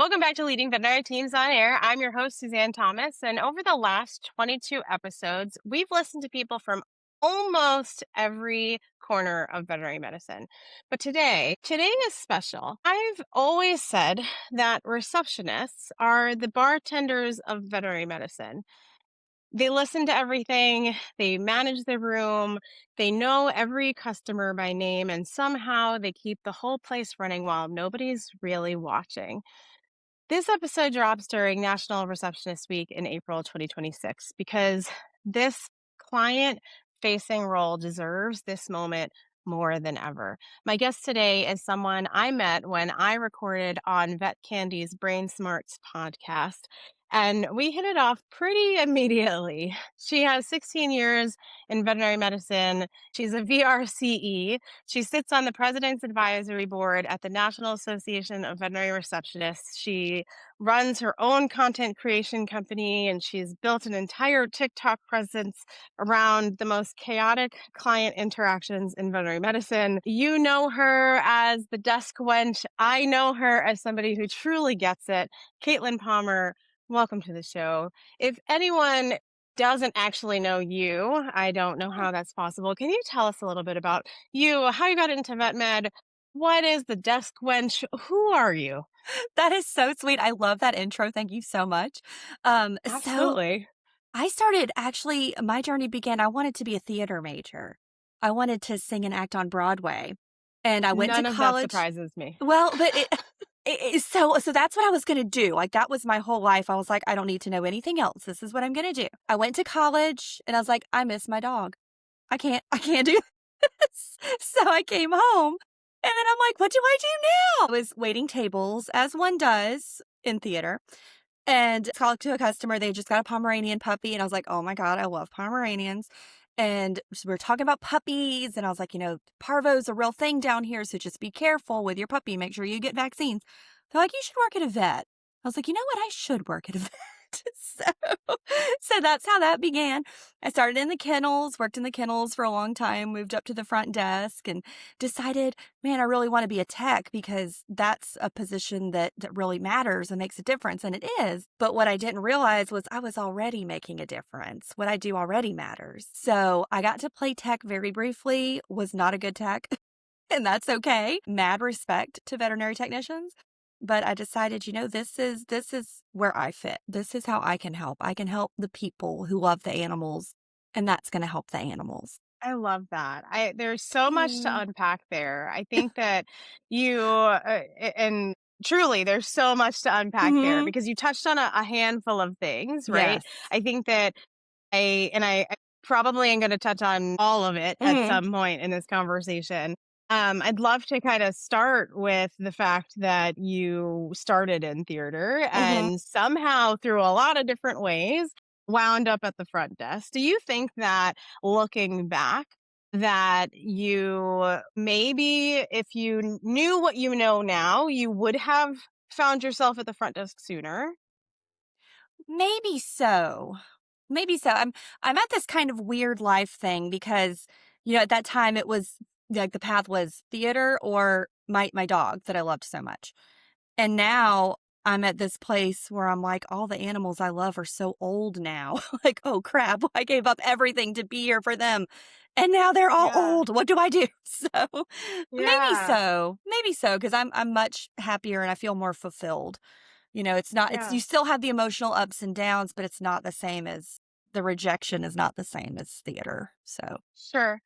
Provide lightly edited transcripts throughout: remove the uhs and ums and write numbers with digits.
Welcome back to Leading Veterinary Teams on Air. I'm your host, Suzanne Thomas. And over the last 22 episodes, we've listened to people from almost every corner of veterinary medicine. But today is special. I've always said that receptionists are the bartenders of veterinary medicine. They listen to everything, they manage the room, they know every customer by name, and somehow they keep the whole place running while nobody's really watching. This episode drops during National Receptionist Week in April 2026 because this client facing role deserves this moment more than ever. My guest today is someone I met when I recorded on Vet Candy's Brain Smarts podcast, and we hit it off pretty immediately. She has 16 years in veterinary medicine. She's a VRCE. She sits on the President's Advisory Board at the National Association of Veterinary Receptionists. She runs her own content creation company, and she's built an entire TikTok presence around the most chaotic client interactions in veterinary medicine. You know her as the desk wench. I know her as somebody who truly gets it. Caitlin Palmer, welcome to the show. If anyone doesn't actually know you, I don't know how that's possible. Can you tell us a little bit about you, how you got into vet med? What is the desk wench? Who are you? That is so sweet. I love that intro. Thank you so much. So Absolutely. I started actually, my journey began, I wanted to be a theater major. I wanted to sing and act on Broadway. And I went to None of that college. surprises me. Well, but so that's what I was going to do. Like that was my whole life. I was like, I don't need to know anything else. This is what I'm going to do. I went to college and I was like, I miss my dog. I can't do this. So I came home and then I'm like, what do I do now? I was waiting tables as one does in theater and talked to a customer. They just got a Pomeranian puppy. And I was like, oh my God, I love Pomeranians. And so we were talking about puppies. And I was like, parvo's a real thing down here. So just be careful with your puppy. Make sure you get vaccines. They're like, you should work at a vet. I was like, you know what? I should work at a vet. So that's how that began. I started in the kennels, worked in the kennels for a long time, moved up to the front desk and decided, man, I really want to be a tech because that's a position that really matters and makes a difference. And it is. But what I didn't realize was I was already making a difference. What I do already matters. So I got to play tech very briefly, was not a good tech. And that's okay. Mad respect to veterinary technicians. But I decided, this is where I fit. This is how I can help. I can help the people who love the animals, and that's going to help the animals. I love that. There's so much to Yay. unpack there. I think that and truly there's so much to unpack there Mhm. because you touched on a handful of things, right? Yes. I think that I probably am going to touch on all of it at Mhm. some point in this conversation. I'd love to kind of start with the fact that you started in theater Mhm. and somehow through a lot of different ways wound up at the front desk. Do you think that looking back, that you maybe if you knew what you know now, you would have found yourself at the front desk sooner? Maybe so. Maybe so. I'm at this kind of weird life thing because, at that time it was like the path was theater or my dog that I loved so much. And now I'm at this place where I'm like, all the animals I love are so old now. Like, oh crap, I gave up everything to be here for them. And now they're all Yeah. old. What do I do? So maybe Yeah. so. Maybe so. Cause I'm much happier and I feel more fulfilled. It's not, Yeah. you still have the emotional ups and downs, but it's not the same as the rejection is not the same as theater. So, Sure.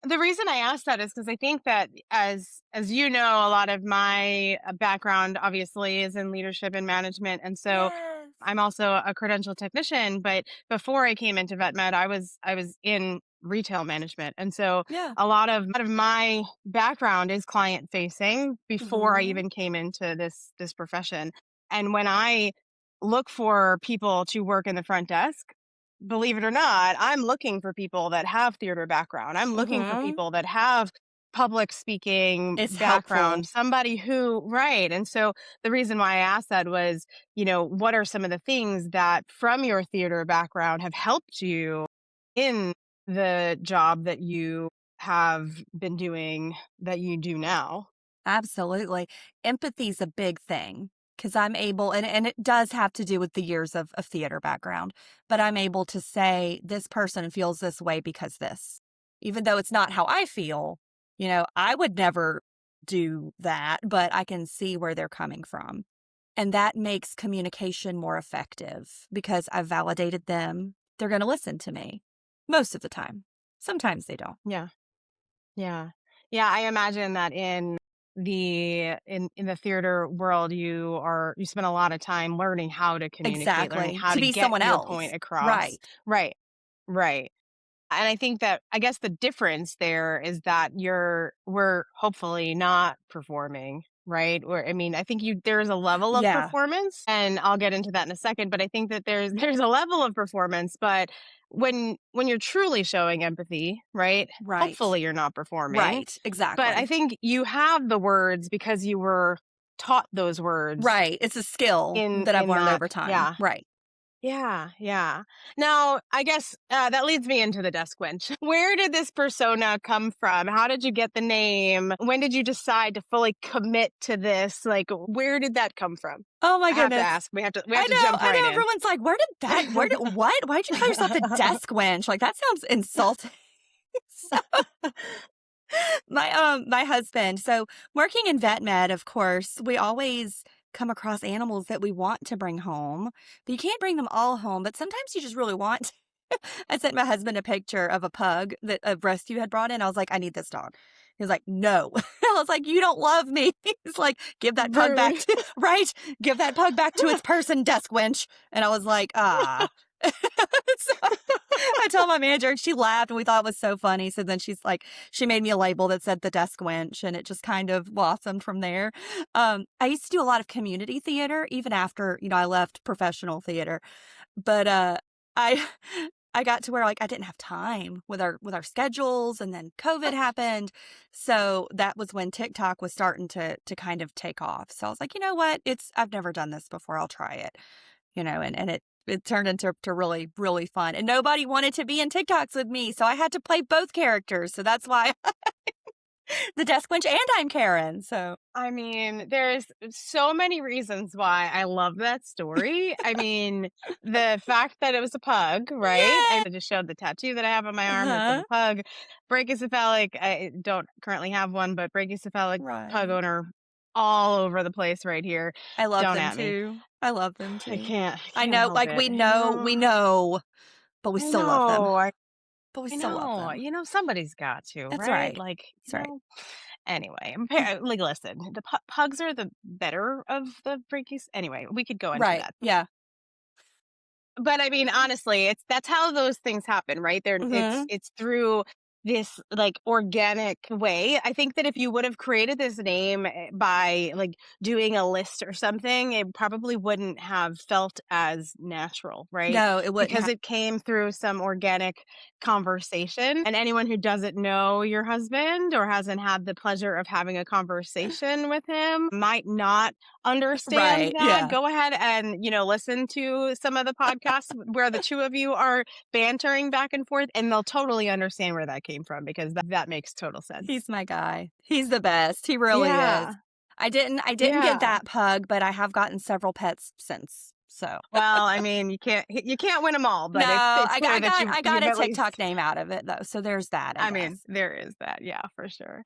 The reason I ask that is because I think that as you know, a lot of my background obviously is in leadership and management, and so yes. I'm also a credentialed technician. But before I came into vet med, I was in retail management, and so Yeah. a lot of my background is client facing before I Hmm. even came into this profession. And when I look for people to work in the front desk, believe it or not, I'm looking for people that have theater background. I'm looking for Hmm. people that have public speaking It's background, helpful. somebody who, right. And so the reason why I asked that was, what are some of the things that from your theater background have helped you in the job that you have been doing that you do now? Absolutely. Empathy's a big thing. because I'm able, and it does have to do with the years of theater background, but I'm able to say this person feels this way because this, even though it's not how I feel, I would never do that, but I can see where they're coming from. And that makes communication more effective because I've validated them. They're going to listen to me most of the time. Sometimes they don't. Yeah. Yeah. Yeah, I imagine that in the theater world you spend a lot of time learning how to communicate, learning Exactly. how To to be get someone your point else. across. Right. Right. Right. And I guess the difference there is that we're hopefully not performing, right? Or I mean, I think there's a level of Yeah. performance, and I'll get into that in a second, but I think that there's a level of performance, but when you're truly showing empathy, right? Right. Hopefully you're not performing. Right. But I Exactly. think you have the words because you were taught those words Right. It's a skill that I've in learned that. over time. Yeah. Right. Yeah, yeah. Now, I guess that leads me into the desk wench. Where did this persona come from? How did you get the name? When did you decide to fully commit to this? Like, where did that come from? Oh my I have to goodness. ask. We have to jump I right know. in. Everyone's like, what? Why'd you call yourself the desk wench? Like, that sounds insulting. So my husband, so working in vet med, of course, we always come across animals that we want to bring home, but you can't bring them all home, but sometimes you just really want. I sent my husband a picture of a pug that a rescue had brought in. I was like, I need this dog. He was like, no. I was like, you don't love me. He's like, give that pug back Rude. to, right? Give that pug back to its person, desk wench. And I was like, ah. So I told my manager and she laughed and we thought it was so funny. So then she made me a label that said the desk wench and it just kind of blossomed from there. I used to do a lot of community theater even after, I left professional theater. But I I got to where like I didn't have time with our schedules and then COVID happened. So that was when TikTok was starting to kind of take off. So I was like, you know what? I've never done this before. I'll try it. And it turned into really, really fun. And nobody wanted to be in TikToks with me. So I had to play both characters. So that's why the desk wench and I'm Karen. So I mean, there's so many reasons why I love that story. I mean, the fact that it was a pug, right? I yeah. just showed the tattoo that I have on my arm that's of Uh-huh. a pug. Brachycephalic, I don't currently have one, but brachycephalic pug Right. owner all over the place right here. I love Don't them at me. too. I love them I too. can't I I can't know, help like, it. You we know? know, but we I still love them. know. But we I still love know. them. Somebody's got to, That's right? right. Like, That's right. anyway, like, listen, the pugs are the better of the Breakies. Anyway, we could go into Right. that. Yeah. But I mean, honestly, that's how those things happen, right? Mhm. It's through this like organic way. I think that if you would have created this name by like doing a list or something, it probably wouldn't have felt as natural, right? No, it wouldn't Because it came through some organic conversation. And anyone who doesn't know your husband or hasn't had the pleasure of having a conversation with him might not understand right. that. Yeah. Go ahead and, listen to some of the podcasts where the two of you are bantering back and forth, and they'll totally understand where that came from because that makes total sense. He's my guy. He's the best. He really is. Yeah. I didn't get Yeah. that pug, but I have gotten several pets since. So Well, I mean, you can't win them all, no, but it's clear that I got you've a at TikTok least. name out of it though. So there's that, I I mean, guess. there is that. Yeah, for sure.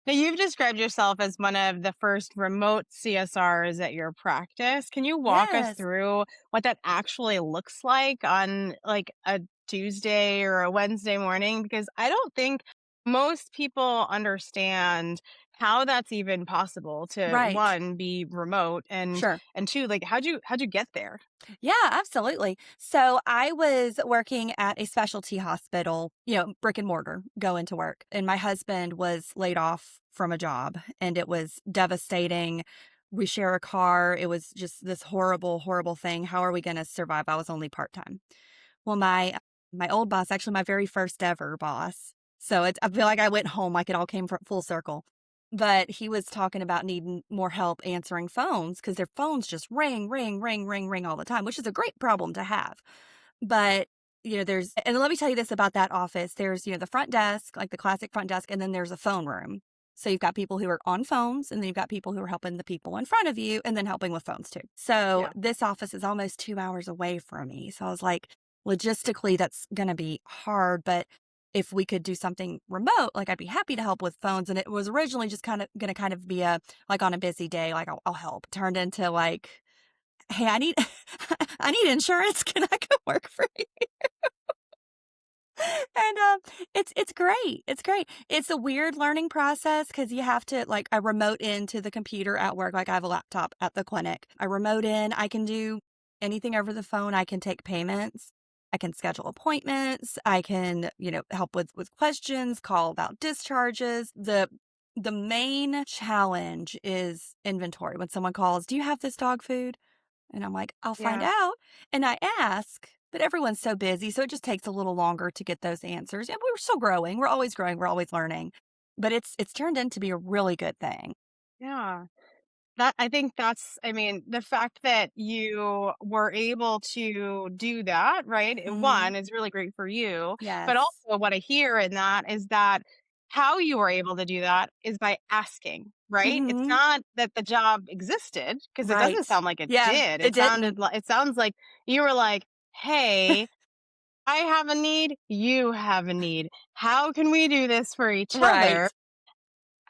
Now, you've described yourself as one of the first remote CSRs at your practice. Can you walk us Yes. through what that actually looks like on like a Tuesday or a Wednesday morning? Because I don't think most people understand how that's even possible to Right. one be remote Sure. and two like how'd you get there? Yeah, absolutely. So I was working at a specialty hospital, brick and mortar, going to work. And my husband was laid off from a job and it was devastating. We share a car. It was just this horrible, horrible thing. How are we going to survive? I was only part time. Well, my old boss, actually my very first ever boss. So I feel like I went home, like it all came full circle. But he was talking about needing more help answering phones because their phones just ring, ring, ring, ring, ring all the time, which is a great problem to have. But, and let me tell you this about that office. There's, the front desk, like the classic front desk, and then there's a phone room. So you've got people who are on phones, and then you've got people who are helping the people in front of you and then helping with phones too. So Yeah. this office is almost 2 hours away from me. So I was like, logistically, that's going to be hard. But if we could do something remote, like I'd be happy to help with phones. And it was originally just kind of going to kind of be a, like on a busy day, like I'll help. Turned into like, hey, I need, I need insurance. Can I come work for you? And, it's great, it's great. It's a weird learning process because you have to like, I remote into the computer at work, like, I have a laptop at the clinic. I remote in, I can do anything over the phone, I can take payments, I can schedule appointments, I can, help with questions, call about discharges. The main challenge is inventory. When someone calls, "Do you have this dog food?" And I'm like, "I'll find Yeah. out." And I ask, but everyone's so busy, so it just takes a little longer to get those answers. And we're still growing. We're always growing. We're always learning. But it's turned into be a really good thing. Yeah. That I think that's I mean, the fact that you were able to do that, right? Mhm. One is really great for you, but Yes. also what I hear in that is that how you were able to do that is by asking, right? It's Mhm. not that the job existed because it doesn't Right. sound like it Yeah, did. it didn't. It sounds like you were like, "Hey, I have a need, you have a need. How can we do this for each other?" Right.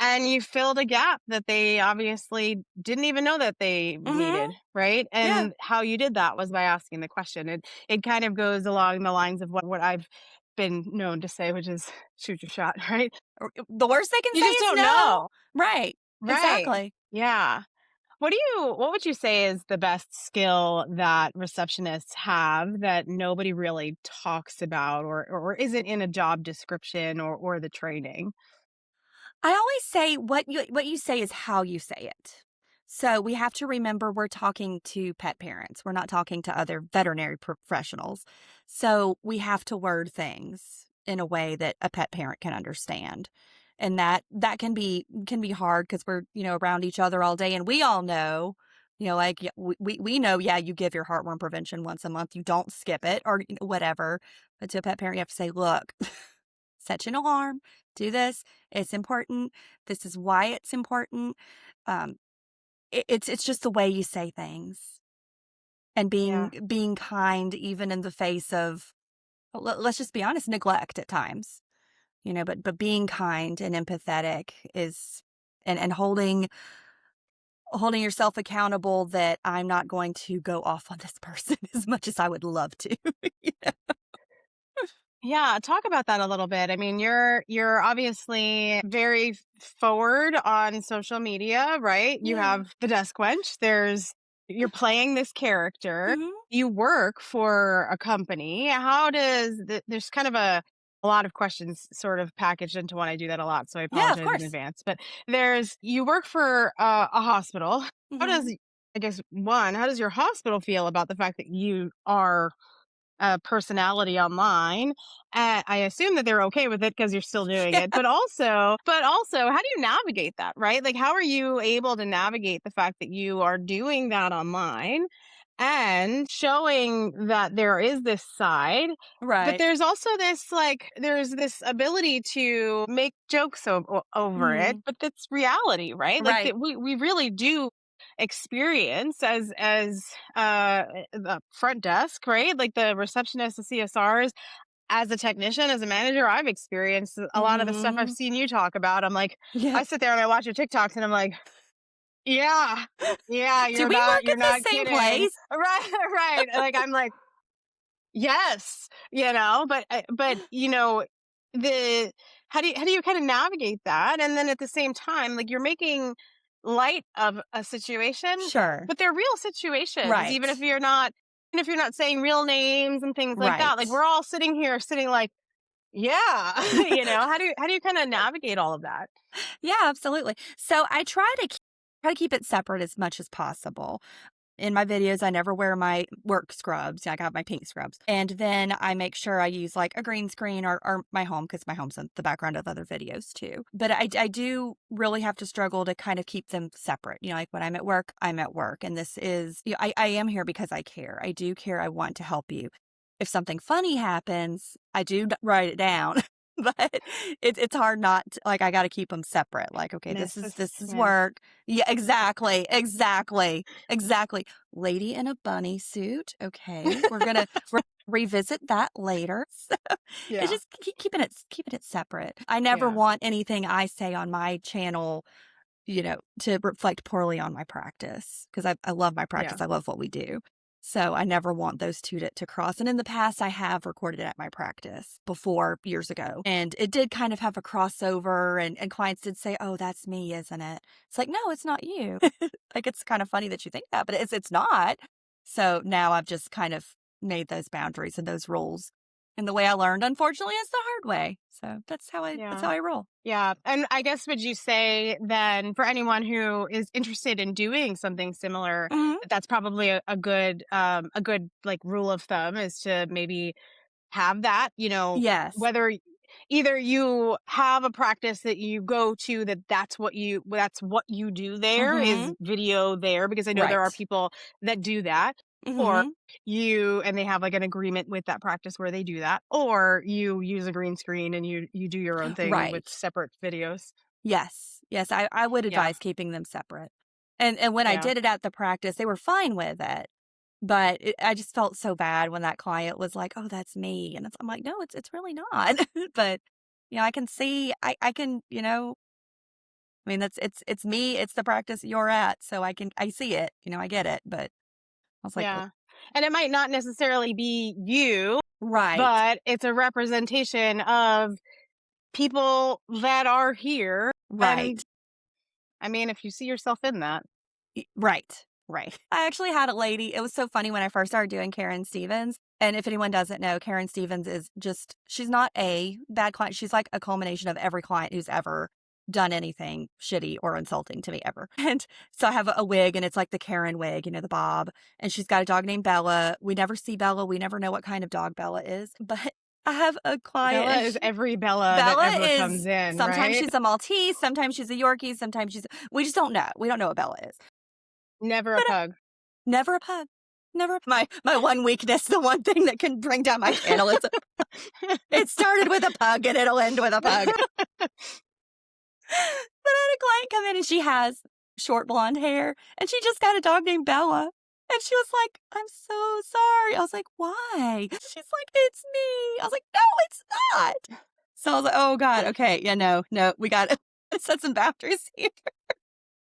And you filled a gap that they obviously didn't even know that they Mhm. needed, right? Yeah. And how you did that was by asking the question. It kind of goes along the lines of what I've been known to say, which is shoot your shot, right? The worst they can You say just is don't no. know. Right. Right. Exactly. Yeah. What would you say is the best skill that receptionists have that nobody really talks about or isn't in a job description or the training? I always say what you say is how you say it. So we have to remember we're talking to pet parents. We're not talking to other veterinary professionals. So we have to word things in a way that a pet parent can understand. And that can be hard because we're, around each other all day and we all know, like yeah, we know, yeah, you give your heartworm prevention once a month. You don't skip it or whatever. But to a pet parent, you have to say, look, set an alarm, do this. It's important. This is why it's important. Um, it's just the way you say things and Yeah. being kind, even in the face of let's just be honest, neglect at times. But being kind and empathetic is and holding yourself accountable that I'm not going to go off on this person as much as I would love to. You know? Yeah, talk about that a little bit. I mean, you're obviously very forward on social media, right? You Yeah. have the desk wench. You're playing this character. Hmm. You work for a company. There's kind of a lot of questions sort of packaged into one. I do that a lot, so I Yeah, of apologize in course. advance. But you work for a hospital. How Hmm. does I guess one, how does your hospital feel about the fact that you are personality online. I assume that they're okay with it because you're still doing Yeah. it. But also, how do you navigate that, right? Like, how are you able to navigate the fact that you are doing that online and showing that there is this side? But Right. there's also there's this ability to make jokes over it, Hmm. but that's reality, right? Like Right. that we really do experience as the front desk, right? Like the receptionist, the CSRs, as a technician, as a manager, I've experienced a lot of the stuff I've Mhm. seen you talk about. I'm like, I Yep. sit there and I watch your TikToks and I'm like, yeah, yeah, Do we work you're at the not same kidding. place? Right, right. Like I'm like, yes, but the how do you kind of navigate that? And then at the same time, like you're making light of a situation, Sure. but they're real situations, Right. even if you're not saying real names and things like that. Like Right. we're all sitting like, yeah, how do you kind of navigate all of that? Yeah, absolutely. So I try to keep it separate as much as possible. In my videos, I never wear my work scrubs. Like, I have my pink scrubs. And then I make sure I use like a green screen or my home because my home's in the background of other videos too. But I do really have to struggle to kind of keep them separate. Like when I'm at work, I'm at work. And this is, I am here because I care. I do care. I want to help you. If something funny happens, I do write it down. but it's hard not to, like, I gotta keep them separate. Like, okay, this is Yeah. work. Yeah, exactly, exactly, exactly. Lady in a bunny suit. Okay, we're revisit that later. So it's Yeah. just keeping it separate. I never Yeah. want anything I say on my channel, to reflect poorly on my practice because I love my Yeah. practice. I love what we do. So I never want those two to cross. And in the past, I have recorded at my practice before years ago. And it did kind of have a crossover, and clients did say, oh, that's me, isn't it? It's like, no, it's not you. Like, it's kind of funny that you think that, but it's not. So now I've just kind of made those boundaries and those rules. And the way I learned, unfortunately, is the hard way. So that's Yeah. how I roll. Yeah. And I guess would you say then for anyone who is interested in doing something similar, Hmm. that that's probably a good like rule of thumb is to maybe have that, Yes. whether either you have a practice that you go to that's what you do there is Hmm. video there because I know there are Right. people that do that, or Mhm. they have like an agreement with that practice where they do that, or you use a green screen and you do your own thing with Right. separate videos. Yes. Yes, I would Yeah. advise keeping them separate. And when I Yeah. did it at the practice, they were fine with it, but I just felt so bad when that client was like, "Oh, that's me," and I'm like, "No, it's really not." But, I can see I can, I mean, it's me, it's the practice you're at, so I see it, I get it, but I was like, "Well." Yeah. And it might not necessarily be you, Right. but it's a representation of people that are here. And Right. I mean, if you see yourself in that. Right, right. I actually had a lady, it was so funny when I first started doing Karen Stevens, and if anyone doesn't know, Karen Stevens is just she's not a bad client, she's like a culmination of every client who's ever done anything shitty or insulting to me ever. And so I have a wig, and it's like the Karen wig, the bob, and she's got a dog named Bella. We never see Bella, we never know what kind of dog Bella is, but I have a client, Bella and is she every Bella that Bella ever comes is in, sometimes right? she's a Maltese, sometimes she's a Yorkie, sometimes we just don't know. We don't know what Bella is. Never a But pug. never a pug. Never a my one weakness, the one thing that can bring down my channel is it started with a pug and it'll end with a pug. But I had a client come in and she has short blonde hair and she just got a dog named Bella. And she was like, I'm so sorry. I was like, why? She's like, it's me. I was like, no, it's not. So I was like, oh God, okay. Yeah, no, we got to set some boundaries here.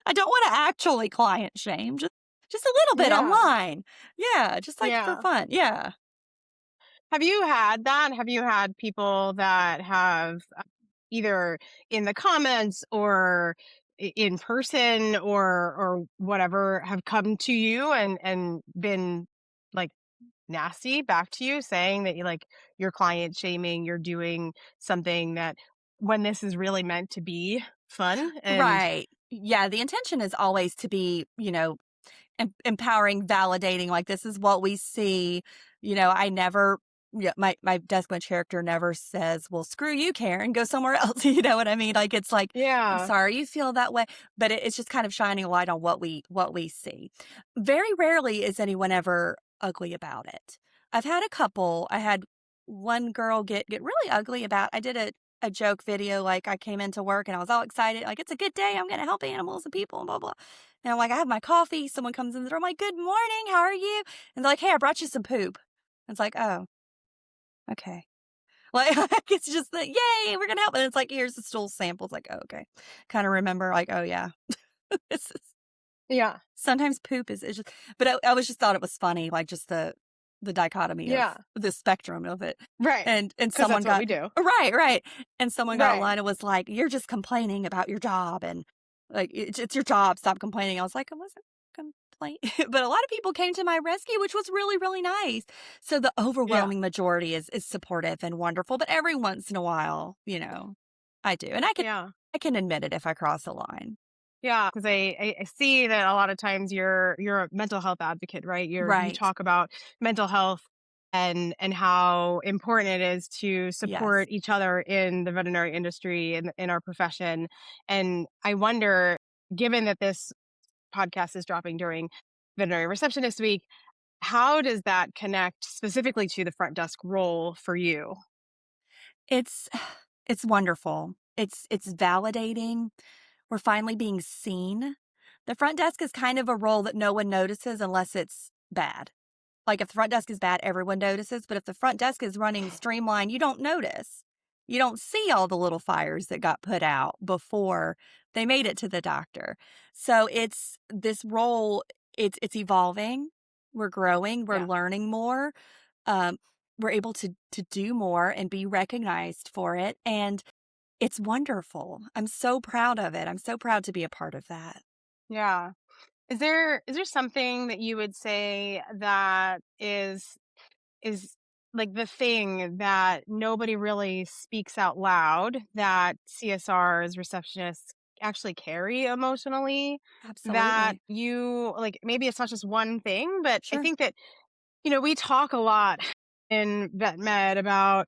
I don't want to actually client shame, just a little bit Yeah. online. Yeah, just like for Yeah. fun. Yeah. Have you had that? Have you had people that have either in the comments or in person or whatever have come to you and been like nasty back to you saying that you like you're client shaming, you're doing something that when this is really meant to be fun and Right. Yeah, the intention is always to be, empowering, validating, like, this is what we see. I never yeah, my desk bench character never says, "Well, screw you, Karen, go somewhere else." You know what I mean? Like, it's like, "I'm yeah. sorry you feel that way," but it's just kind of shining a light on what we see. Very rarely is anyone ever ugly about it. I've had a couple. I had one girl get really ugly about I did a joke video, like, I came into work and I was all excited, like, "It's a good day, I'm gonna help animals and people and blah, blah." And I'm like, I have my coffee. Someone comes in the door. I'm like, good morning. How are you? And they're like, hey, I brought you some poop. It's like, oh, okay. Like, it's just like, yay, we're going to help. And it's like, here's the stool sample. It's like, oh, okay. Kind of remember, like, oh, yeah. It's just, Yeah. sometimes poop is just, but I was just thought it was funny, like just the dichotomy of Yeah. the spectrum of it. Right. And Cuz someone that's what got, we do. right, right. And someone got a Right. line and was like, you're just complaining about your job. And like, it's your job. Stop complaining. I was like, I wasn't complaining. But a lot of people came to my rescue, which was really, really nice. So the Yeah. overwhelming majority is supportive and wonderful. But every once in a while, I do. And Yeah. I can admit it if I cross a line. Yeah, because I see that a lot of times you're a mental health advocate, right? You Right. talk about mental health and how important it is to Yes. support each other in the veterinary industry and in our profession. And I wonder, given that this podcast is dropping during Veterinary Receptionist Week, how does that connect specifically to the front desk role for you? It's It's wonderful. It's validating. We're finally being seen. The front desk is kind of a role that no one notices unless it's bad. Like, if the front desk is bad, everyone notices, but if the front desk is running streamlined, you don't notice. You don't see all the little fires that got put out before they made it to the doctor. So it's this role, it's evolving. We're growing, we're Yeah. learning more. Um, we're able to do more and be recognized for it, and it's wonderful. I'm so proud of it. I'm so proud to be a part of that. Yeah. Is there something that you would say that is like the thing that nobody really speaks out loud that CSRs, receptionists actually carry emotionally, that Absolutely. you like, maybe it's not just one thing, but I Sure. think that, we talk a lot in vet med about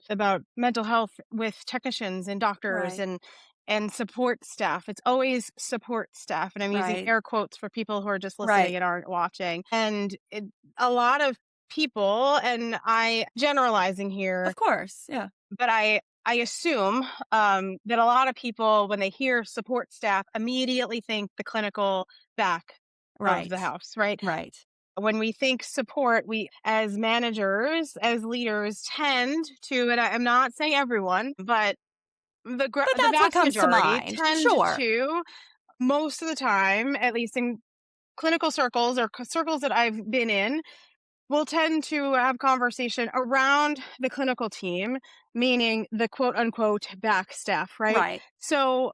mental health with technicians and doctors Right. and support staff. It's always support staff, and I'm using Right. air quotes for people who are just listening Right. and aren't watching. And a lot of people, and I generalizing here, Of course. Yeah. but I assume that a lot of people, when they hear support staff, immediately think the clinical back of Right. the house, right? Right. When we think support, we, as managers, as leaders, tend to, and I'm not saying everyone, but But the that's what vast comes to majority mind. tend Sure. to, most of the time, at least in clinical circles or circles that I've been in, will tend to have conversation around the clinical team, meaning the quote unquote back staff, right? Right. So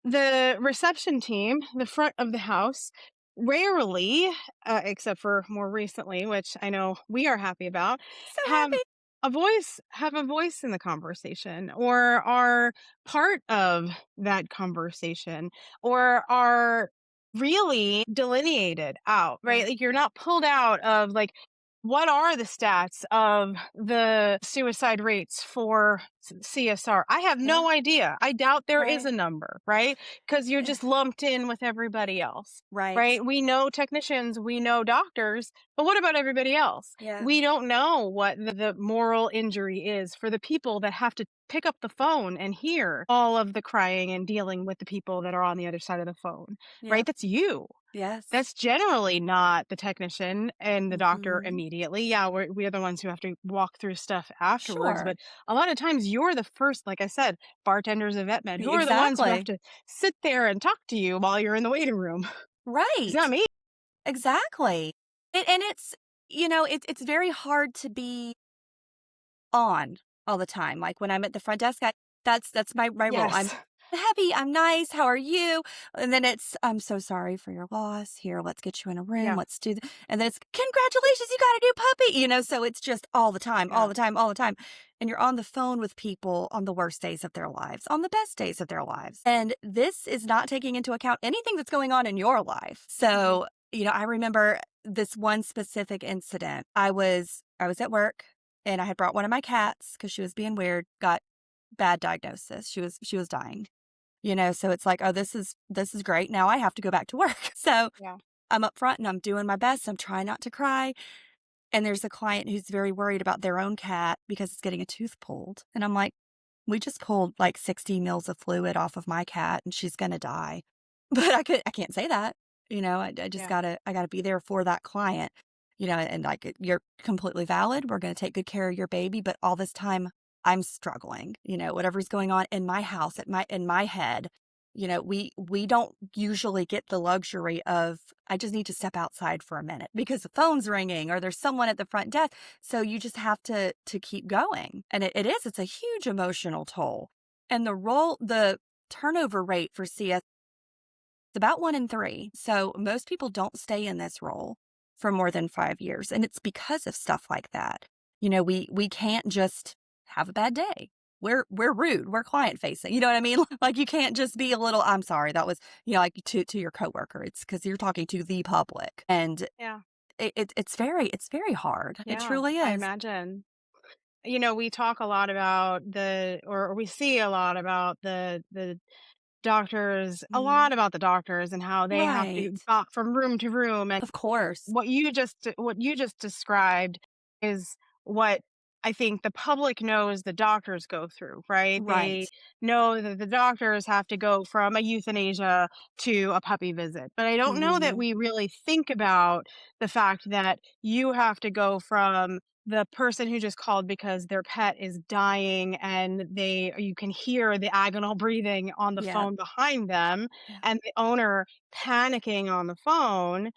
the reception team, the front of the house, rarely, except for more recently, which I know we are happy about, So have happy. have a voice in the conversation, or are part of that conversation, or are really delineated out, right? Right. Like, you're not pulled out of, like, what are the stats of the suicide rates for CSR? I have Yeah. no idea. I doubt there is Right. a number, right? Because you're Yeah. just lumped in with everybody else, Right. right? We know technicians, we know doctors, but what about everybody else? Yeah. We don't know what the moral injury is for the people that have to pick up the phone and hear all of the crying and dealing with the people that are on the other side of the phone, right? Yep. That's you. Yes. That's generally not the technician and the doctor Mhm. immediately. Yeah, we're the ones who have to walk through stuff afterwards, but Sure. a lot of times you're the first, like I said, bartenders of vet med, who are the ones who have Exactly. to sit there and talk to you while you're in the waiting room. It's not Right. me. Exactly. And it's, it's very hard to be on all the time. Like, when I'm at the front desk, that's my role. I'm Yes. happy, I'm nice, how are you? And then it's, I'm so sorry for your loss. Here, let's get you in a room. Yeah. Let's do and then it's congratulations, you got a new puppy. So it's just all the time, all Yeah. the time, all the time. And you're on the phone with people on the worst days of their lives, on the best days of their lives. And this is not taking into account anything that's going on in your life. Hmm. So, I remember this one specific incident. I was at work, and I had brought one of my cats because she was being weird, got bad diagnosis. She was dying. So it's like, oh, this is great. Now I have to go back to work. So Yeah. I'm up front and I'm doing my best. I'm trying not to cry. And there's a client who's very worried about their own cat because it's getting a tooth pulled. And I'm like, we just pulled like 60 mils of fluid off of my cat and she's gonna die. But I can't say that. I just Yeah. gotta be there for that client. And like, you're completely valid. We're gonna take good care of your baby, but all this time I'm struggling. Whatever's going on in my house, in my head. We don't usually get the luxury of, I just need to step outside for a minute because the phone's ringing or there's someone at the front desk. So you just have to keep going. And it's a huge emotional toll. And the turnover rate for CS is about 1 in 3. So most people don't stay in this role for more than 5 years. And it's because of stuff like that. We can't just have a bad day. We're rude. We're client facing. You know what I mean? Like, you can't just be a little, I'm sorry, that was, like, to your coworker. It's because you're talking to the public. And Yeah. it's very hard. It Yeah. truly I is. imagine. We talk a lot about or we see a lot about the doctors, a Mhm. lot about the doctors and how they have to Right. bop from room to room. And Of course. what you just described is what I think the public knows the doctors go through, right? They Right. know that the doctors have to go from a euthanasia to a puppy visit. But I don't know that Mhm. we really think about the fact that you have to go from the person who just called because their pet is dying and you can hear the agonal breathing on the Yep. phone behind them Yeah. and the owner panicking on the phone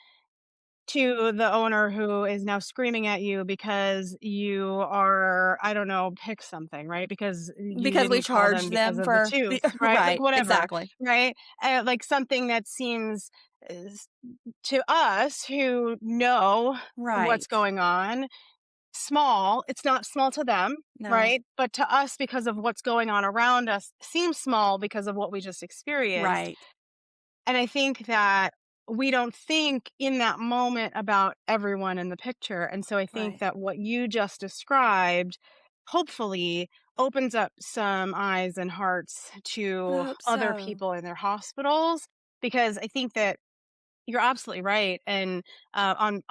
to the owner who is now screaming at you because you are, I don't know, pick something, right? Because you Because we didn't call them charge because them of the for tooth, the right? Like right, whatever, exactly. right? Like something that seems to us who know what's Right. going on small. It's not small to them, No. right? But to us, because of what's going on around us, seems small because of what we just experienced. Right. And I think that we don't think in that moment about everyone in the picture. And so I think Right. that what you just described hopefully opens up some eyes and hearts I to hope other so. people in their hospitals because I think that you're absolutely right, and on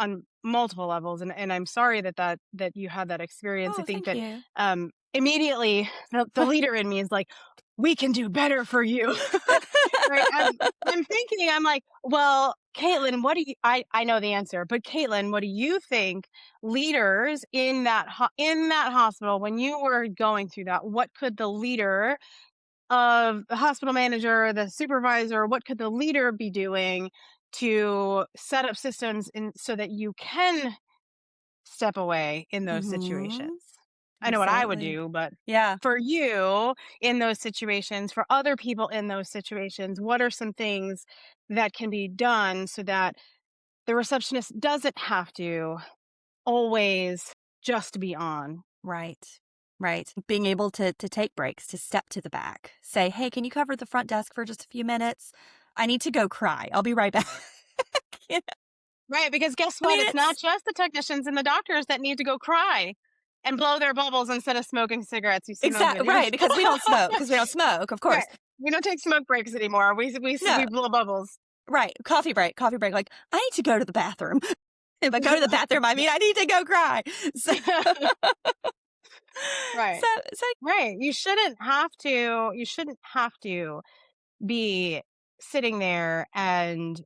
multiple levels, and I'm sorry that you had that experience. I Oh, think thank that you. immediately the leader in me is like, "We can do better for you," right? I'm thinking, I'm like, "Well, Caitlin, what do you?" I know the answer, but Caitlin, what do you think leaders in in that hospital when you were going through that? What could the leader of the hospital manager, the supervisor, what could the leader be doing to set up systems so that you can step away in those situations? Mhm. I know what I would Absolutely. do, but Yeah. for you in those situations, for other people in those situations, what are some things that can be done so that the receptionist doesn't have to always just be on? Right. Right. Being able to take breaks, to step to the back. Say, "Hey, can you cover the front desk for just a few minutes? I need to go cry. I'll be right back." You know? Right, because guess I what? mean, It's not it's just the technicians and the doctors that need to go cry and blow their bubbles instead of smoking cigarettes. You've seen those right, videos? because we don't smoke, because we don't smoke, of course. Right. We don't take smoke breaks anymore. No. We blow bubbles. Right. Coffee break. Like, I need to go to the bathroom. If I go to the bathroom, I mean, I need to go cry. So, Right. so Right. You shouldn't have to be sitting there and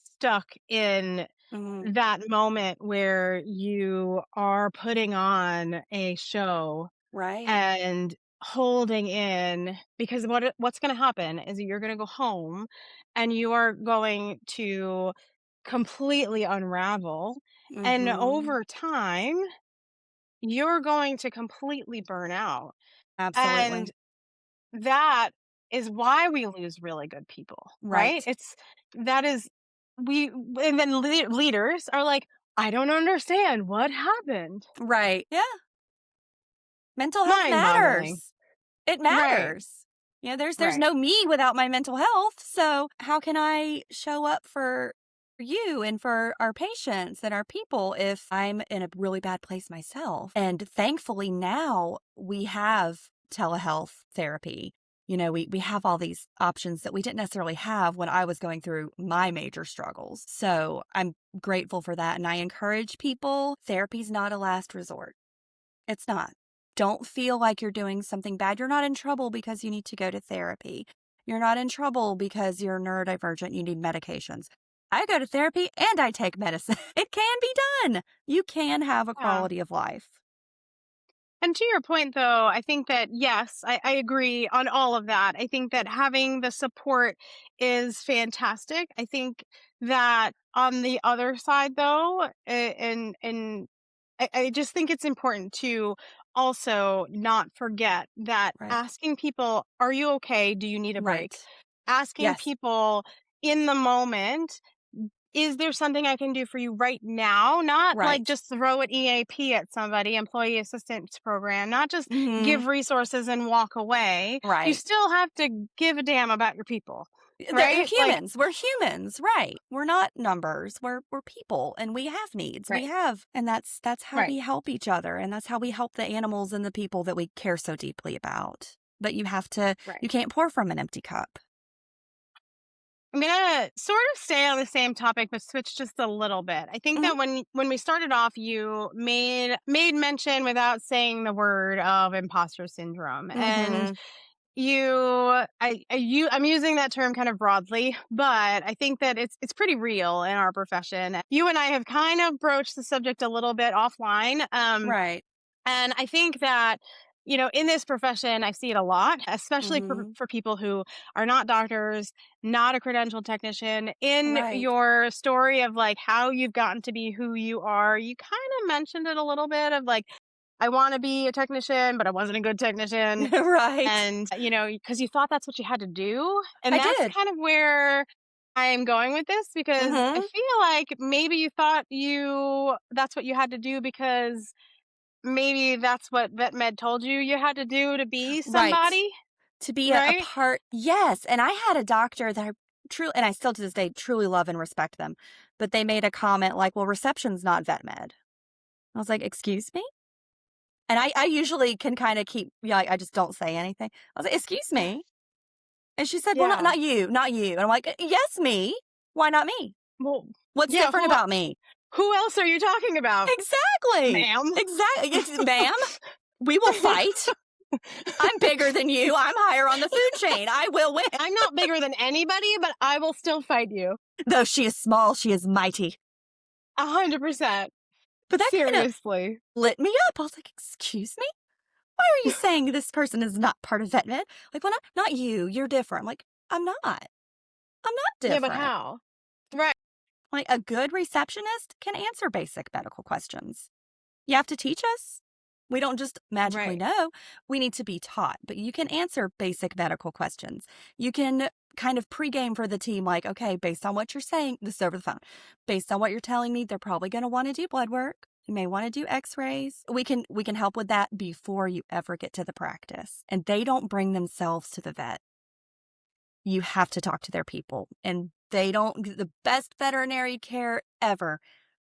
stuck in mhm, that moment where you are putting on a show right. and holding in because what's going to happen is that you're going to go home and you are going to completely unravel, and Mhm. over time you're going to completely burn out, and Absolutely. that is why we lose really good people, right? Right. It's that is we and then leaders are like, I don't understand what happened. Right. Yeah. Mental health Mind boggling. matters. It Right. matters. You know, there's Right. no me without my mental health. So how can I show up for you and for our patients and our people if I'm in a really bad place myself? And thankfully now we have telehealth therapy. You know, we have all these options that we didn't necessarily have when I was going through my major struggles. So I'm grateful for that. And I encourage people, therapy's not a last resort. It's not. Don't feel like you're doing something bad. You're not in trouble because you need to go to therapy. You're not in trouble because you're neurodivergent, you need medications. I go to therapy and I take medicine. It can be done. You can have a Yeah. quality of life. And to your point, though, I think that, yes, I agree on all of that. I think that having the support is fantastic. I think that on the other side, though, and I just think it's important to also not forget that Right. asking people, "Are you okay? Do you need a break?" Right. Asking Yes. people in the moment, is there something I can do for you right now? Not like Right. just throw an EAP at somebody, employee assistance program, not just Mhm. give resources and walk away. You Right. still have to give a damn about your people, They're right? Like, humans. We're humans, right? We're not numbers. We're people, and we have needs. We right, have, and that's how right, we help each other, and that's how we help the animals and the people that we care so deeply about. But you have to. right. You can't pour from an empty cup. I'm gonna sort of stay on the same topic, but switch just a little bit. I think Mhm. that when we started off, you made mention without saying the word of imposter syndrome, and Mhm. I'm using that term kind of broadly, but I think that it's pretty real in our profession. You and I have kind of broached the subject a little bit offline. Right. And I think that, in this profession, I see it a lot, especially Mhm. for people who are not doctors, not a credentialed technician. In Right. your story of like how you've gotten to be who you are, you kind of mentioned it a little bit of like, I want to be a technician, but I wasn't a good technician. Right. And, because you thought that's what you had to do. And I that's did. kind of where I'm going with this because I Mhm. feel like maybe you thought that's what you had to do because maybe that's what vet med told you had to do to be Right. somebody, To be a right? part, yes, and I had a doctor that I truly, and I still to this day truly love and respect them, but they made a comment like, "Well, reception's not vet med." I was like, "Excuse me?" And I usually can kinda keep, yeah, like, I just don't say anything. I was like, "Excuse me?" And she said, "Well, not Yeah. not you, not you." And I'm like, Yes, me. Why not me? Well, What's yeah, different about me?" who else are you talking about, Exactly. ma'am? Exactly. Ma'am, we will fight. I'm bigger than you. I'm higher on the food chain. I will win. I'm not bigger than anybody, but I will still fight you. Though she is small, she is mighty. 100%. But that kind of Seriously. lit me up. I was like, "Excuse me? Why are you saying this person is not part of vet med?" Like, "Well, not you. You're different." I'm like, "I'm not. I'm not Yeah, but different." how? Right. Like, a good receptionist can answer basic medical questions. You have to teach us. We don't just magically Right. know. We need to be taught, but you can answer basic medical questions. You can kind of pregame for the team, like, okay, based on what you're saying, this is over the phone. Based on what you're telling me, they're probably going to want to do blood work. You may want to do x-rays. We can help with that before you ever get to the practice. And they don't bring themselves to the vet. You have to talk to their people. And they don't the best veterinary care ever.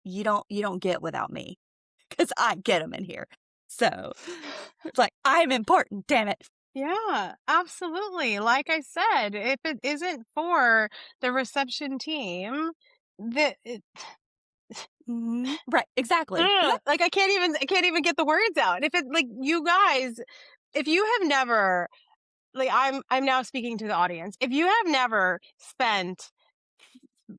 You don't get without me. Because I get them in here. So it's like, I'm important, damn it. Yeah, absolutely. Like I said, if it isn't for the reception team, that Mhm. Right, exactly. like I can't even get the words out. If it like you guys, if you have never like I'm now speaking to the audience. If you have never spent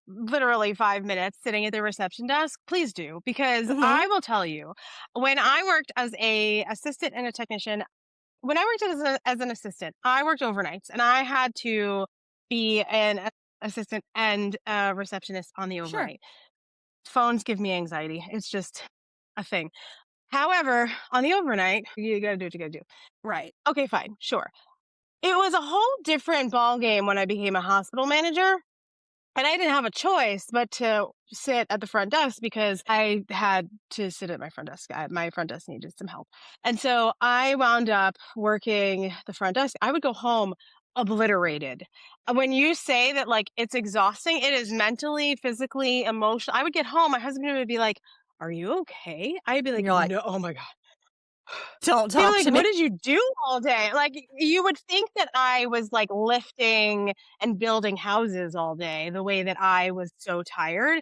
literally 5 minutes sitting at the reception desk, please do because Mhm. I will tell you, when I worked as a assistant and a technician, when I worked as an assistant, I worked overnights and I had to be assistant and a receptionist on the Sure. overnight. Phones give me anxiety. It's just a thing. However, on the overnight, you gotta do what you gotta do. Right. Okay, fine, sure. It was a whole different ball game when I became a hospital manager. And I didn't have a choice but to sit at the front desk because I had to sit at my front desk. My front desk needed some help. And so I wound up working the front desk. I would go home obliterated. When you say that, like, it's exhausting, it is mentally, physically, emotionally. I would get home, my husband would be like, "Are you okay?" I'd be And like, you're like, "No, oh my God." "Don't Be talk like, to "What me." did you do all day?" Like, you would think that I was, like, lifting and building houses all day the way that I was so tired.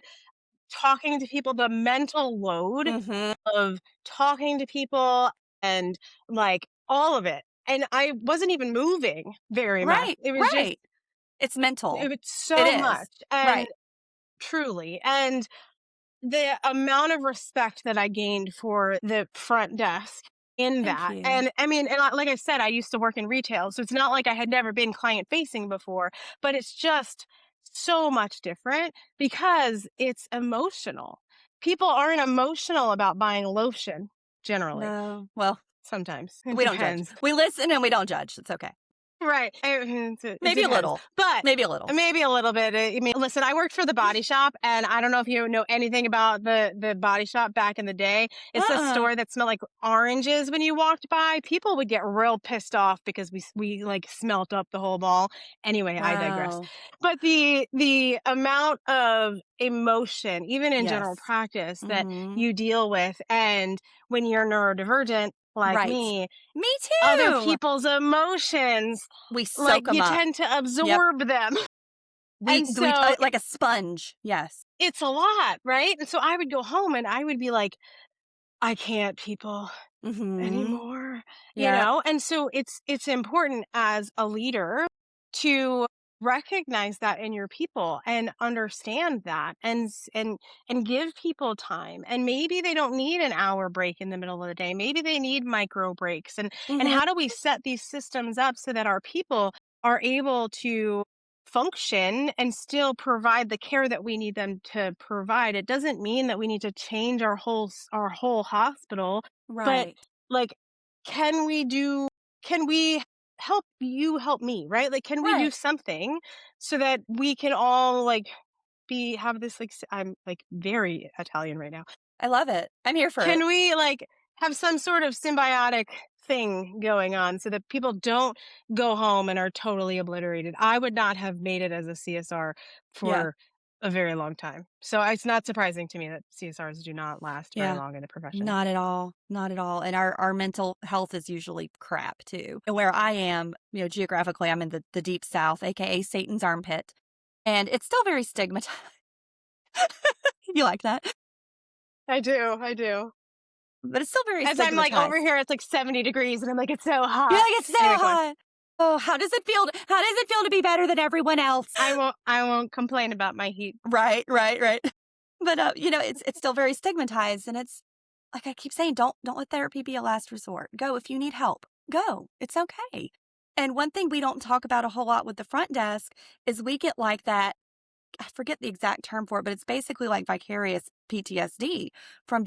Talking to people, the mental load Mhm. of talking to people and, like, all of it, and I wasn't even moving very much. Right, It was just right. It's it mental. was It so is. much, and Right. truly, and the amount of respect that I gained for the front desk in Thank that. you. And I mean, like I said, I used to work in retail, so it's not like I had never been client facing before, but it's just so much different because it's emotional. People aren't emotional about buying lotion generally. No. Well, Sometimes it we don't judge. depends. We listen and we don't judge. It's okay. Right. It Maybe a depends. little. But Maybe a little. maybe a little bit. I mean, listen, I worked for the body shop, and I don't know if you know anything about the body shop back in the day. It's a Uh-uh. store that smelled like oranges when you walked by. People would get real pissed off because we like smelt up the whole mall. Anyway, I digress. Wow. But the amount of emotion, even in general Yes. practice, that Mhm. you deal with, and when you're neurodivergent like Right. me, Me other too. people's emotions, We like, soak them you up. tend to Yep. absorb them. And We so like a sponge. Yes. it's a lot, right? And so I would go home and I would be like, I can't, people Mhm. anymore, Yep. and so it's important as a leader to recognize that in your people and understand that and give people time, and maybe they don't need an hour break in the middle of the day, maybe they need micro breaks, and Mhm. how do we set these systems up so that our people are able to function and still provide the care that we need them to provide. It doesn't mean that we need to change our whole hospital, but Right. like, can we help you help me, right? Like, can we do Right. something so that we can all like be have this like I'm like very Italian right now. I love it. I'm here for it. Can we like have some sort of symbiotic thing going on so that people don't go home and are totally obliterated? I would not have made it as a CSR Yeah. for a very long time. So it's not surprising to me that CSRs do not last very Yeah. long in the profession. Not at all. Not at all. And our mental health is usually crap too. And where I am, geographically, I'm in the deep south, aka Satan's armpit. And it's still very stigmatized. You like that? I do. I do. But it's still very As I'm like over stigmatized. here, it's like 70 degrees, and I'm like, it's so You're hot. like, it's so Anyway, go on. hot. Oh, how does it feel to be better than everyone else? I won't complain about my heat. Right, right, right. But it's still very stigmatized, and it's like I keep saying, don't let therapy be a last resort. Go if you need help. Go. It's okay. And one thing we don't talk about a whole lot with the front desk is we get like that. I forget the exact term for it, but it's basically like vicarious PTSD from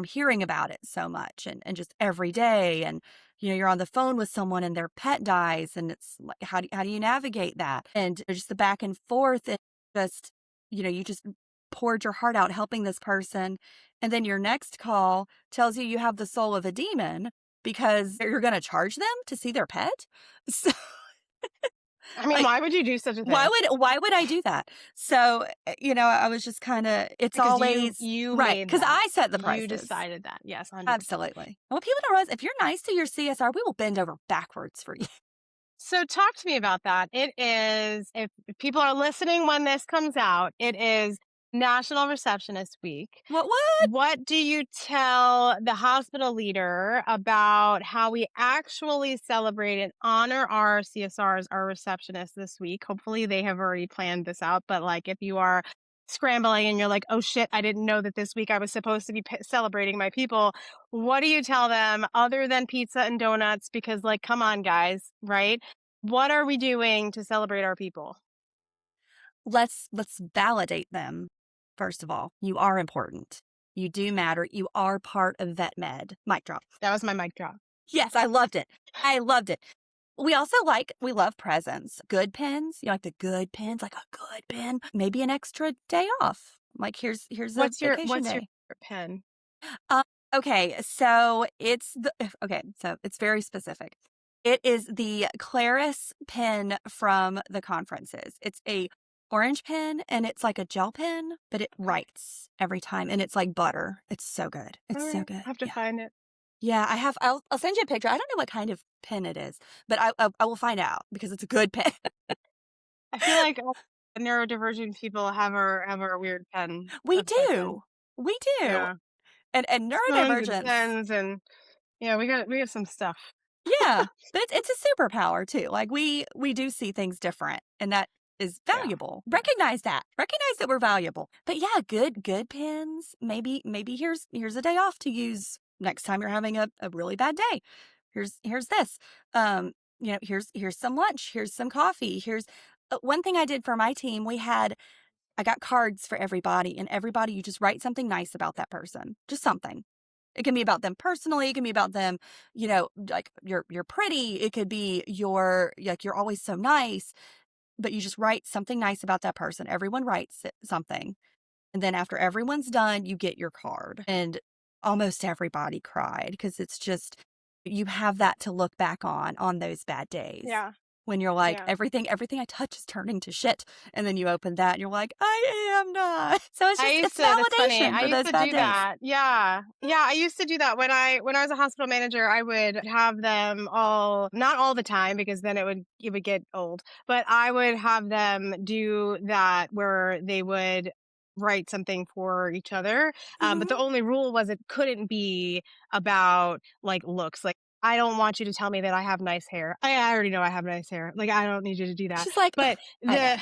hearing about it so much and just every day. And you're on the phone with someone and their pet dies, and it's like how do you navigate that? And just the back and forth, and just you just poured your heart out helping this person, and then your next call tells you have the soul of a demon because you're going to charge them to see their pet. So I mean, like why would you do such a why thing? would I do that? So, I was just kinda it's Because you always you right, made because that. I set the You prices. decided that. Yes, 100%. Absolutely. And what people don't realize, if you're nice to your CSR, we will bend over backwards for you. So talk to me about that. It is, if people are listening when this comes out, it is National Receptionist Week. What? What do you tell the hospital leader about how we actually celebrate and honor our CSRs, our receptionists this week? Hopefully, they have already planned this out. But like, if you are scrambling and you're like, oh shit, I didn't know that this week I was supposed to be celebrating my people, what do you tell them other than pizza and donuts? Because, like, come on, guys, right? What are we doing to celebrate our people? Let's validate them. First of all, you are important. You do matter. You are part of vet med. Mic drop. That was my mic drop. Yes, I loved it. I loved it. We love presents. Good pens. You like the good pens, like a good pen. Maybe an extra day off. Like here's a vacation What's your day. favorite pen? Um, okay, so it's very specific. It is the Claris pen from the conferences. It's a orange pen and it's like a gel pen, but it writes every time and it's like butter. It's so good. It's All so right, good. I have to Yeah. find it. Yeah, I'll send you a picture. I don't know what kind of pen it is, but I will find out because it's a good pen. I feel like all the neurodivergent people have our weird pen We obsession. do. We do. Yeah, And spoons and neurodivergence. pens, and yeah, we got some stuff. Yeah, but it's a superpower too. Like we do see things different, and that is Yeah, valuable. yeah. Recognize that. Recognize that we're valuable. But yeah, good pens. Maybe here's a day off to use next time you're having a really bad day. Here's this. Um, here's some lunch. Here's some coffee. Here's one thing I did for my team. I got cards for everybody, and everybody you just write something nice about that person. Just something. It can be about them personally. It can be about them, like you're pretty. It could be you're always so nice, but you just write something nice about that person. Everyone writes something. And then after everyone's done, you get your card. And almost everybody cried because it's just, you have that to look back on those bad days. Yeah. when you're like, Yeah. everything I touch is turning to shit. And then you open that and you're like, I am not. So it's I just, used it's to That's funny. validation I for used those to bad do days. that. Yeah. Yeah, I used to do that when I was a hospital manager. I would have them all, not all the time because then it would get old, but I would have them do that where they would write something for each other. But the Mhm. only rule was it couldn't be about like looks. Like, I don't want you to tell me that I have nice hair. I already know I have nice hair. Like, I don't need you to do that. She's like, But I know. the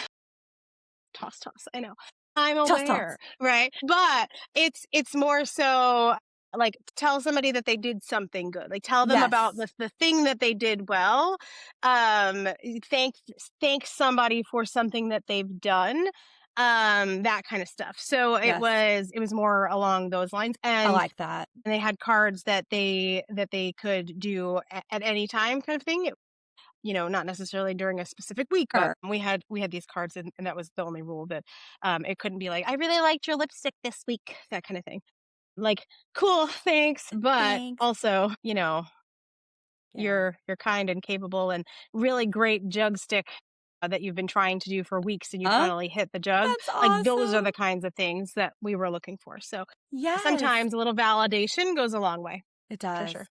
toss toss, I know. I'm Toss aware, toss. right? But it's more so like tell somebody that they did something good. Like tell them about Yes. the thing that they did well. Thank thank somebody for something that they've done. That kind of stuff. So Yes. it was more along those lines. I And like that. they had cards that they could do at any time kind of thing. Not necessarily during a specific week, but Sure. we had these cards, and that was the only rule that it couldn't be like, I really liked your lipstick this week, that kind of thing. Like, cool, thanks, but Thanks. also, Yeah. you're kind and capable and really great jug stick that you've been trying to do for weeks and you Huh? finally hit the jug. That's Like those are awesome. the kinds of things that we were looking for. So Yes. sometimes a little validation goes a long way, It for does. sure.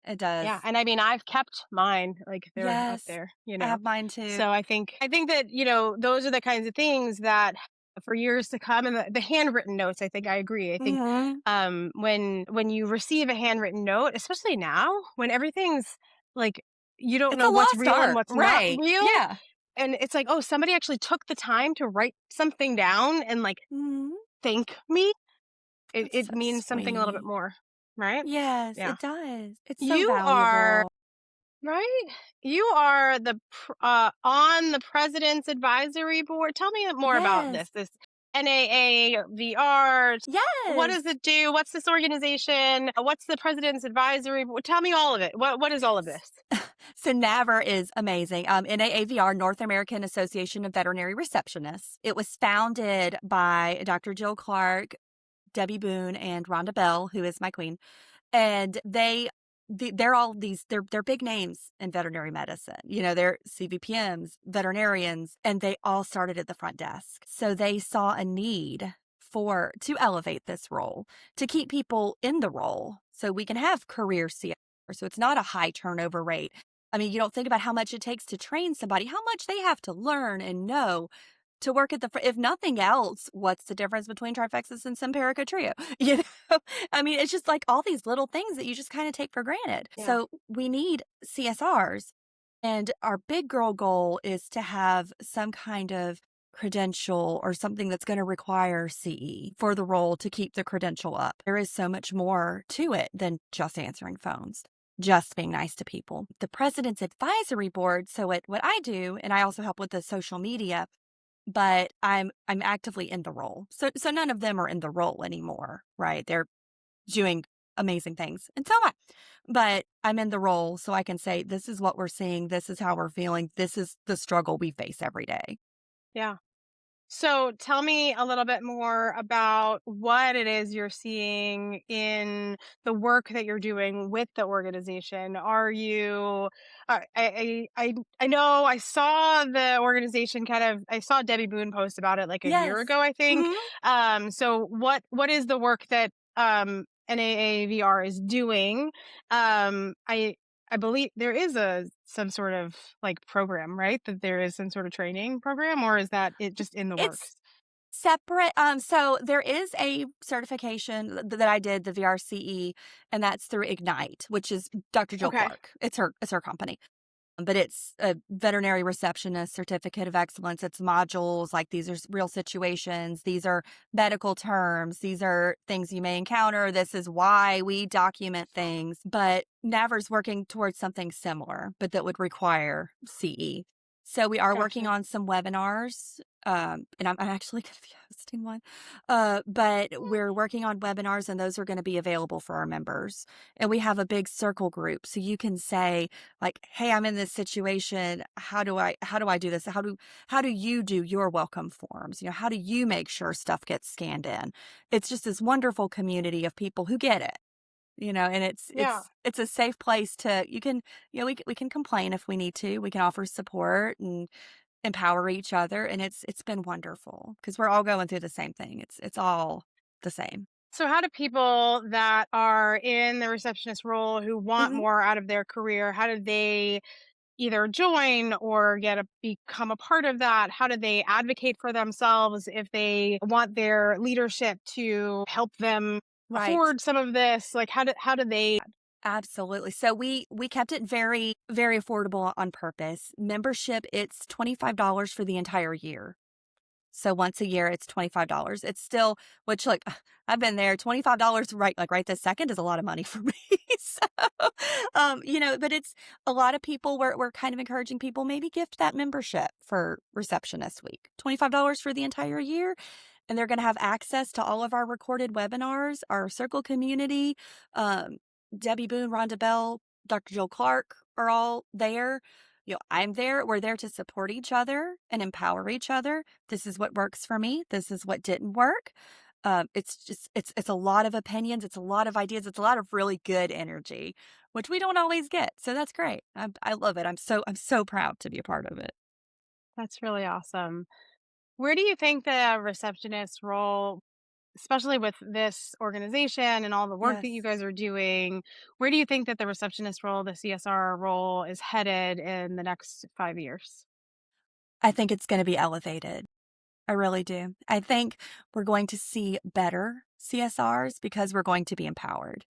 It Yeah, does. and I mean, I've kept mine, like, they're up Yes. there, I have mine too. So I think that, those are the kinds of things that for years to come, and the handwritten notes, I think I agree. I think, Mhm. when you receive a handwritten note, especially now when everything's like, you don't It's know a what's lost real and art. what's not Right. real, Yeah. and it's like, "Oh, somebody actually took the time to write something down and, like, Mhm. thank me." That's It so means something a little bit sweet. more, right? Yes, Yeah. it does. It's so You are valuable. Right? You are on the president's advisory board. Tell me more about Yes. this NAAVR. What does Yes. it do? What's this organization? What's the president's advisory board? Tell me all of it. What is all of this? So NAVR is amazing. NAAVR, North American Association of Veterinary Receptionists. It was founded by Dr. Jill Clark, Debbie Boone, and Rhonda Bell, who is my queen. And they're all they're big names in veterinary medicine. They're CVPMs, veterinarians, and they all started at the front desk. So they saw a need to elevate this role, to keep people in the role so we can have career CR. So it's not a high turnover rate. I mean, you don't think about how much it takes to train somebody, how much they have to learn and know to work at if nothing else, what's the difference between trifexis and Simparica trio? You know, I mean, it's just like all these little things that you just kind of take for granted. Yeah. So we need CSRs, and our big girl goal is to have some kind of credential or something that's going to require CE for the role to keep the credential up. There is so much more to it than just answering phones, just being nice to people. The president's advisory board, so what I do, and I also help with the social media, but I'm actively in the role. So none of them are in the role anymore, right? They're doing amazing things, and so am I. But I'm in the role, so I can say, this is what we're seeing, this is how we're feeling, this is the struggle we face every day. Yeah. So tell me a little bit more about what it is you're seeing in the work that you're doing with the organization. Are you, I know I saw the organization I saw Debbie Boone post about it like a year Yes. ago, I think. Mhm. So what is the work that, NAAVR is doing? I believe there is some sort of like program, right? That there is some sort of training program, or is that it just in the It's works? separate. So there is a certification that I did, the VRCE, and that's through Ignite, which is Dr. Jill Okay. Clark. It's her company. But it's a veterinary receptionist certificate of excellence. It's modules, like these are real situations. These are medical terms. These are things you may encounter. This is why we document things. But NAVR's working towards something similar, but that would require CE. So we are working Gotcha. on some webinars, and I'm actually going to be hosting one. But we're working on webinars, and those are going to be available for our members. And we have a big circle group, so you can say, like, hey, I'm in this situation, how do I do this, how do you do your welcome forms, how do you make sure stuff gets scanned in? It's just this wonderful community of people who get it. and it's Yeah. it's it's a safe place to we can complain if we need to. We can offer support and empower each other, and it's been wonderful because we're all going through the same thing. It's all the same. So, how do people that are in the receptionist role who want Mhm. more out of their career, how do they either join or become a part of that? How do they advocate for themselves if they want their leadership to help them Right. afford some of this? Like, how do they? Absolutely. So we kept it very, very affordable on purpose. Membership, it's $25 for the entire year. So once a year, it's $25. It's still, which like I've been there, $25 right this second is a lot of money for me. So, but it's a lot of people. We're kind of encouraging people maybe gift that membership for Receptionist Week, $25 for the entire year, and they're going to have access to all of our recorded webinars, our circle community. Um, Debbie Boone, Rhonda Bell, Dr. Jill Clark are all there. I'm there. We're there to support each other and empower each other. This is what works for me. This is what didn't work. It's a lot of opinions. It's a lot of ideas. It's a lot of really good energy, which we don't always get. So that's great. I love it. I'm so proud to be a part of it. That's really awesome. Where do you think the receptionist role, especially with this organization and all the work that you Yes. guys are doing, where do you think that the receptionist role, the CSR role, is headed in the next 5 years? I think it's going to be elevated. I really do. I think we're going to see better CSRs because we're going to be empowered.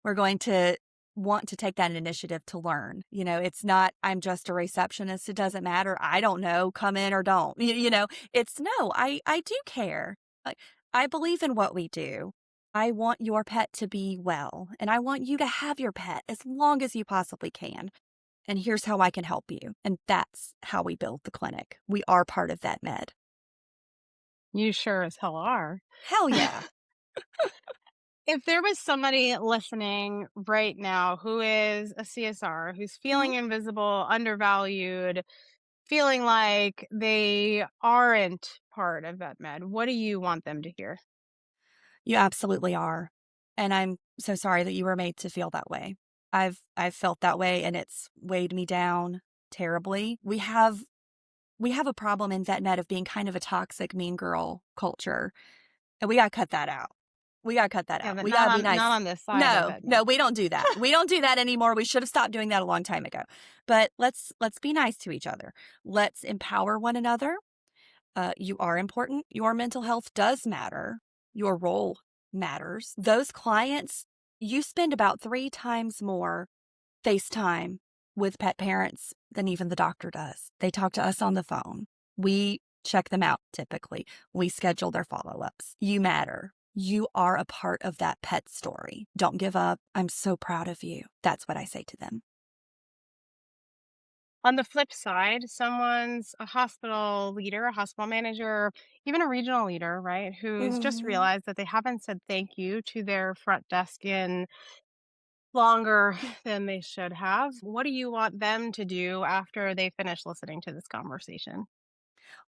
We're going to want to take that initiative to learn. It's not, I'm just a receptionist. It doesn't matter. I don't know. Come in or don't. It's no, I do care. Like, I believe in what we do. I want your pet to be well, and I want you to have your pet as long as you possibly can. And here's how I can help you. And that's how we build the clinic. We are part of that med. You sure as hell are. Hell yeah. If there was somebody listening right now who is a CSR, who's Mhm. feeling invisible, undervalued, feeling like they aren't part of vet med, what do you want them to hear? You absolutely are. And I'm so sorry that you were made to feel that way. I've felt that way and it's weighed me down terribly. We have a problem in vet med of being kind of a toxic mean girl culture. And we gotta cut that out. We gotta cut that Yeah, out. but We gotta be not nice. on this side of No, vet no, med. we don't do that. We don't do that anymore. We should have stopped doing that a long time ago. But let's be nice to each other. Let's empower one another. You are important. Your mental health does matter. Your role matters. Those clients, you spend about 3 times more FaceTime with pet parents than even the doctor does. They talk to us on the phone. We check them out typically. We schedule their follow ups. You matter. You are a part of that pet story. Don't give up. I'm so proud of you. That's what I say to them. On the flip side, someone's a hospital leader, a hospital manager, even a regional leader, right? Who's just Mhm. realized that they haven't said thank you to their front desk in longer than they should have. What do you want them to do after they finish listening to this conversation?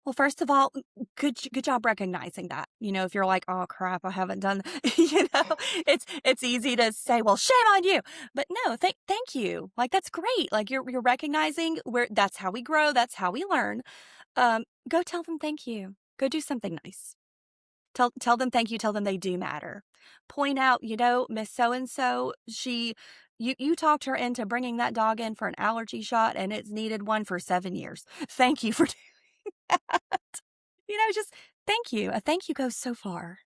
Well, first of all, good job recognizing that. If you're like, "Oh crap, I haven't done," you know, it's easy to say, "Well, shame on you." But no, thank you. Like that's great. Like you're recognizing where that's how we grow, that's how we learn. Go tell them thank you. Go do something nice. Tell them thank you, tell them they do matter. Point out, Miss so and so, you talked her into bringing that dog in for an allergy shot and it's needed one for 7 years. Thank you for just thank you. A thank you goes so far.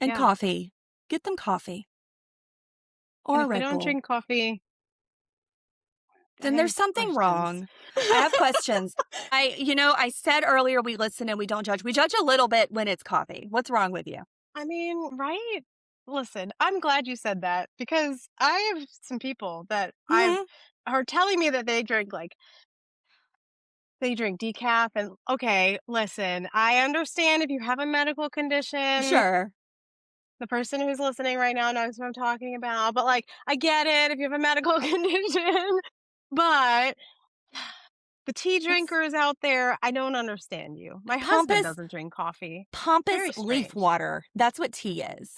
And Yeah. coffee. Get them coffee or And a if they Red don't Bull. drink coffee, I Then there's have something questions. wrong. I have questions. I said earlier we listen and we don't judge. We judge a little bit when it's coffee. What's wrong with you? I mean, right? Listen, I'm glad you said that because I have some people that I've Mhm. are telling me that they drink decaf and okay, listen, I understand if you have a medical condition, Sure. the person who's listening right now knows what I'm talking about, but like I get it if you have a medical condition, but the tea It's drinkers out there, I don't understand you. My husband Pompous doesn't drink coffee. Pompous Very leaf strange. water. That's what tea is.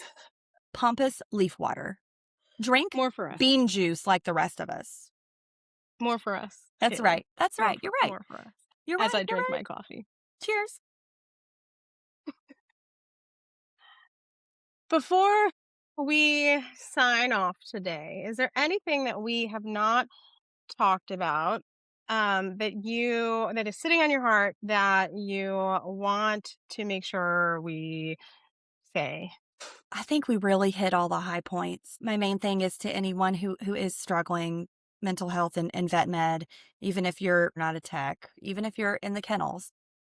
Pompous leaf water. Drink More for us. bean juice like the rest of us. More for us, That's Caitlin. right. That's right. You're right. More for us. You're As right. I You're drink right. my coffee. Cheers. Before we sign off today, is there anything that we have not talked about that is sitting on your heart that you want to make sure we say? I think we really hit all the high points. My main thing is to anyone who is struggling mental health and vet med, even if you're not a tech, even if you're in the kennels,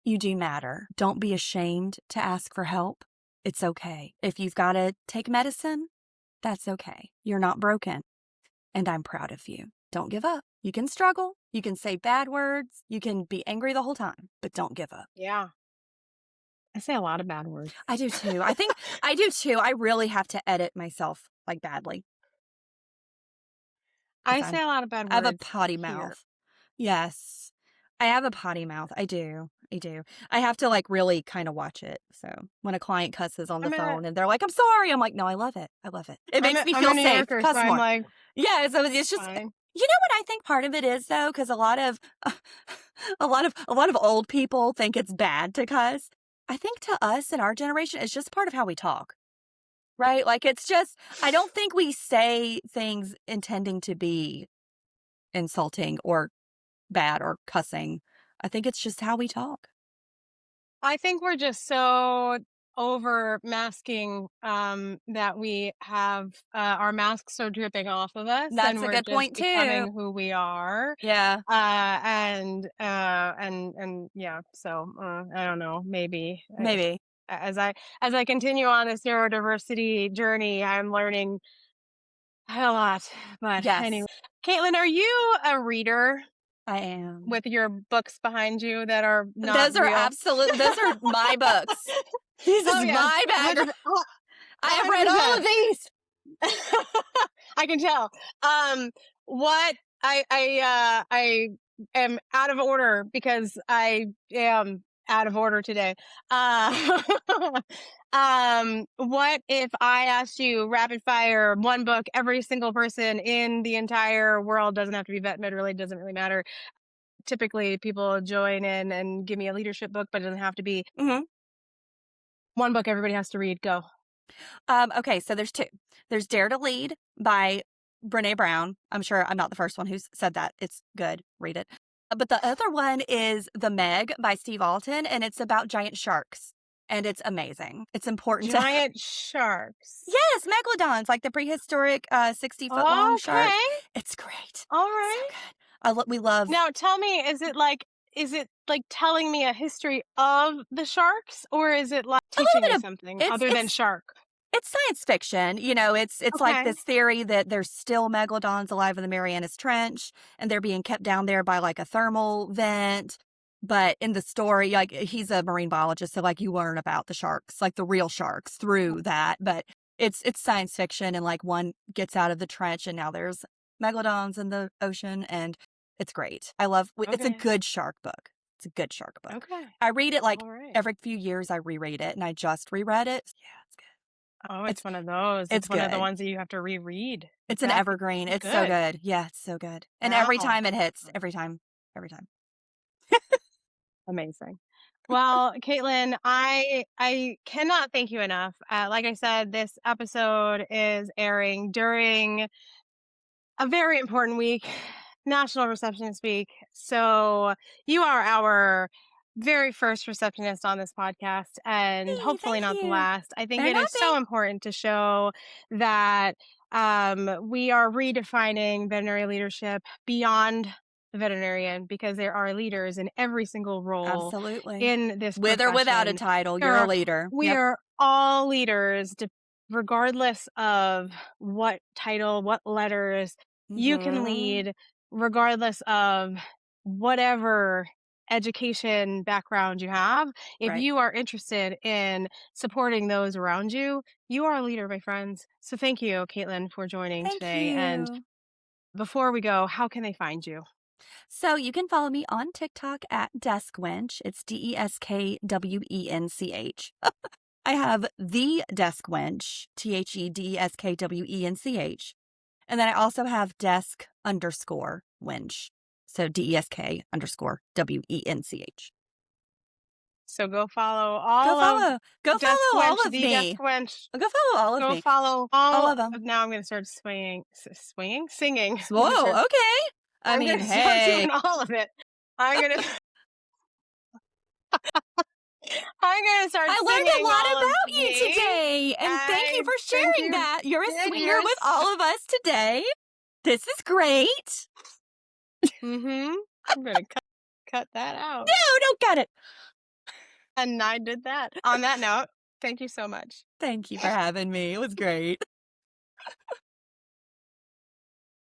you do matter. Don't be ashamed to ask for help. It's okay. If you've got to take medicine, that's okay. You're not broken. And I'm proud of you. Don't give up. You can struggle. You can say bad words. You can be angry the whole time, but don't give up. Yeah. I say a lot of bad words. I do too. I think I do too. I really have to edit myself like badly. I 'Cause say a lot of bad I have a words potty here. mouth. Yes. I have a potty mouth. I do. I do. I have to like really kind of watch it. So when a client cusses on the phone and they're like, I'm sorry. I'm like, no, I love it. I love it. It makes me I'm feel a New safe. Yorker, Cuss so I'm more. like, Yeah. So it's just, fine. you know what I think part of it is though? Cause a lot of, a lot of old people think it's bad to cuss. I think to us in our generation, it's just part of how we talk. Right? Like it's just, I don't think we say things intending to be insulting or bad or cussing. I think it's just how we talk. I think we're just so over masking that we have our masks are dripping off of us That's and a we're good just point too. becoming who we are. Yeah, And yeah, so I don't know, maybe maybe. as I continue on this neurodiversity journey, I'm learning a lot. But Yes, anyway, Caitlin, are you a reader I am. with your books behind you that are not Those are real? those are my books. This Oh is yes, my bag. I have read all of 100%. these. I can tell. What I am out of order because I am out of order today. Uh, what if I asked you rapid fire one book? Every single person in the entire world, doesn't have to be vet med related, doesn't really matter. Typically, people join in and give me a leadership book, but it doesn't have to be. Mhm. One book everybody has to read. Go. Okay, so there's two. There's Dare to Lead by Brene Brown. I'm sure I'm not the first one who's said that. It's good. Read it. But the other one is The Meg by Steve Alton, and it's about giant sharks. And it's amazing. It's important to Giant sharks. Yes, megalodons, like the prehistoric 60-foot long Okay. sharks. It's great. All So right. good. We love Now tell me, is it like telling me a history of the sharks, or is it like a little teaching bit me of something it's other than it's shark? it's science fiction. You know, it's like Okay. this theory that there's still megalodons alive in the Marianas Trench and they're being kept down there by like a thermal vent. But in the story, like he's a marine biologist, so like you learn about the sharks, like the real sharks through that. But it's science fiction and like one gets out of the trench and now there's megalodons in the ocean and it's great. It's a Okay. good shark book. It's a good shark book. Okay. I read it like All right. every few years I reread it and I just reread it. Yeah, it's good. Oh, It's it's one of those. it's It's one of the good. ones that you have to reread. It's an That evergreen. It's so good. good. Yeah, it's so good. And every Wow. time it hits. Every time. Every time. Amazing. Well, Caitlin, I cannot thank you enough. Like I said, this episode is airing during a very important week, National Receptionist Week. So you are our very first receptionist on this podcast, and Hey, hopefully thank not the you. last. I think Better it not is be. so important to show that we are redefining veterinary leadership beyond the veterinarian, because there are leaders in every single role Absolutely. in this With or without a profession. title, We you're a are, leader. we Yep. are all leaders, regardless of what title, what letters. You can Mm-hmm. lead regardless of whatever education background you have. If Right. you are interested in supporting those around you, you are a leader, my friends. So thank you, Caitlin, for joining Thank today. And you. before we go, how can they find you? So you can follow me on TikTok at Deskwench. It's DESKWENCH. I have the Desk Wench, THEDESKWENCH. And then I also have desk_winch. So DESK_WENCH. So go follow Go all of follow. Go Desk follow all Wench, of the Desk me. Wench. Go follow all of Go me. follow All all of them. now I'm gonna start swinging? Singing. I'm gonna start Whoa, okay. I I'm mean, gonna start hey. doing all of it. I'm gonna I'm gonna start I learned a singing lot all of about you me. today, and thank you I for think sharing you that. You're a did. swinger with all of us today. This is great. Mm-hmm. I'm gonna cut that out. No, don't cut it. And I did that. On that note, thank you so much. Thank you for having me. It was great.